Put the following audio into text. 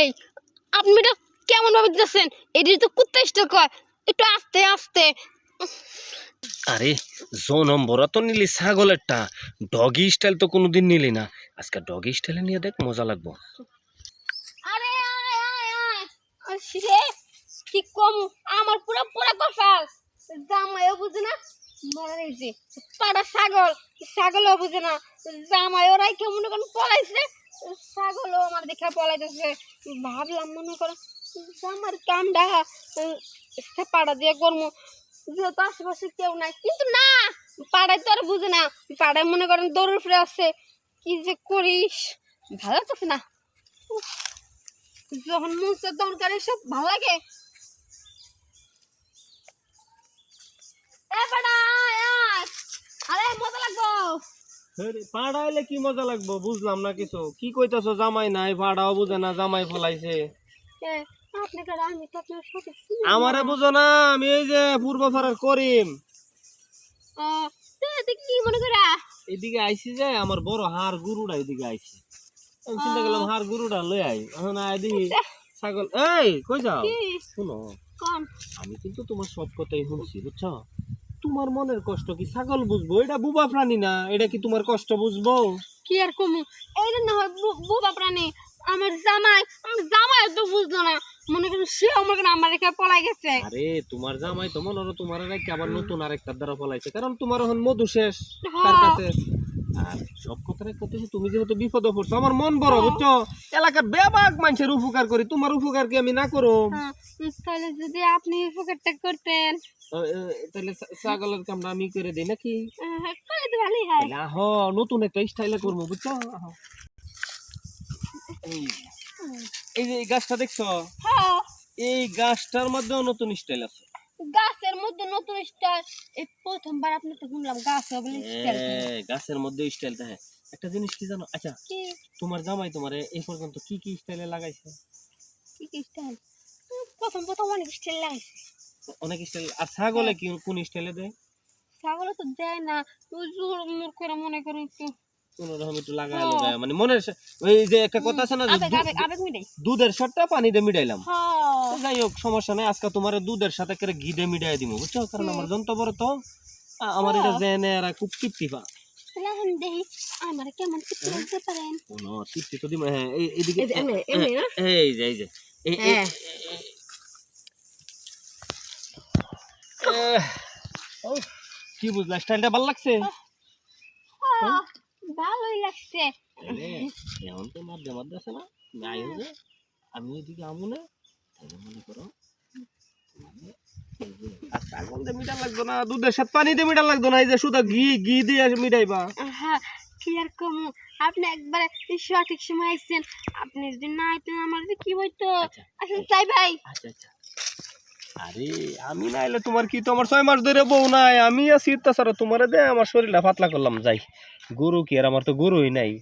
এই আপনি এটা কেমন ভাবে দিতেছেন? এটি তো কুত্তা স্টাইল কয়, একটু আস্তে আস্তে। আরে নম্বর তো নিলি ছাগলেরটা, ডগি স্টাইল তো কোনোদিন নিলি না, আজকে ডগি স্টাইলে নিয়ে দেখ, মজা লাগবো। আরে আয় আয় আয় আরে কি কম, আমার পুরো পুরো কপাল। জামাইও বুঝে না, মনে রয়েছে পাড়া ছাগল, ছাগলও বুঝে না। জামাই ওরাই কেমন কোন পলাইছে, ছাগলও আমার দেখে পলাইতেছে। ভাবলাম মনে করো আমার কামটা পাড়া দিয়ে করবো, যেহেতু আশেপাশে কেউ নাই। কিন্তু না, পাড়ায় তো আর বুঝে না, পাড়ায় মনে করেন দৌড়ের ফিরে আসছে। কি যে করিস, ভালো লাগতেছে না। যখন মুখে দরকার সব ভালো লাগে। আরে মজা লাগবো। পাড়া এলে কি মজা লাগবো, বুঝলাম না কিছু। কি কইতাছ? জামাই নাই, পাড়াও বুঝে না, জামাই ফলাইছে। আমারে বুঝো না, আমি এই যে পূর্ব পাড়ার করিম। কি মনে করা এদিকে আইছি যে আমার বড় হাড় গুরুটা এদিকে আইছি, আমি চিন্তা করলাম হাড় গুরুটা লই আই। এখন আই দেখি ছাগল। এই কই যাও? শুনো, আমি কিন্তু তোমার সব কথাই শুনছি, বুঝছো? তোমার মনের কষ্ট কি ছাগল বুঝবো? এটা বুবা প্রাণী না, এটা কি তোমার কষ্ট বুঝবো? কি আর কমু, এইটা না হয় বুবা প্রাণী। আমার জামাই তো বুঝলো না, মনে করেন সে আমার রেখে পলাই গেছে। আরে তোমার জামাই তো মনে হলো তোমার রেখে আবার নতুন আরেকটার দ্বারা পলাইছে, কারণ তোমার এখন মধু শেষ তার কাছে। আর সব কথাটাই করতেছি, তুমি যেহেতু বিপদে পড়ছো, আমার মন বড়, বুঝছো? এলাকার বেবাক মানুষের উপকার করি, তোমার উপকার কি আমি না করো? তাহলে যদি আপনি উপকারটা করতেন, তাহলে ছাগলের কামটা আমি করে দিই নাকি? করে তো ভালোই হয়। আহো, নতুন একটা স্টাইলে করবো, বুঝছো? এই যে এই গাছটা দেখছো, এই গাছটার মধ্যেও নতুন স্টাইল আছে। গাছের মধ্যে নতুন স্টাইল, এই প্রথমবার আপনি তো শুনলাম গাছে বলে স্টাইল। গাছের মধ্যে স্টাইল থাকে। একটা জিনিস কি জানো? আচ্ছা, তোমার জামাই তোমারে এই পর্যন্ত কি কি স্টাইলে লাগাইছে? কি কি স্টাইল? প্রথম অনেক স্টাইল লাগাইছে। অনেক স্টাইল। আর ছাগলে কি কোন স্টাইলে দেয়? ছাগলে তো দেয় না, ওই জোর মোর করে মনে করেন একটু কোনরকম একটু লাগায় লাগায়, মানে মনের ওই যে একটা কথা আছে না, দুধের সাথে পানি দিয়ে মিটাইলাম। যাই হোক, সমস্যা নাই, আজকে তোমার দুধের সাথে করে ঘি দিয়ে মিটাই দিব, বুঝছো? কারণ আমার যন্ত্র বড় তো, আমার এটা জেনে আর খুব টিপটিপা। আমার কেমন টিপটি বলতে পারেন? কোনো টিপটি তো দিম। হ্যাঁ, এইদিকে এই যে কি বুঝলা? স্টাইলটা ভালো লাগছে? ভালোই লাগছে। এখন তো মাঝে মাঝে আছে না, আমি এদিকে আমু না, মনে করো ছাগল দিয়ে মিটা লাগতো না, দুধের সাথে পানি দিয়ে মিটা লাগতো না, এই যে শুধু ঘি দিয়ে মিটাইবা। হ্যাঁ, কি আর কমু, আপনি একবারে সঠিক সময় আইছেন। আপনি যদি না আইতেন আমার যে কি হইতো। আচ্ছা যাই ভাই। আচ্ছা আচ্ছা, আরে আমি না এলে তোমার কি? তোমার 6 মাস ধরে বউ নাই, আমি আছি, তাছাড়া তোমারে দে আমার শরীরটা পাতলা করলাম। যাই, গরু কি আর আমার তো গরুই নাই।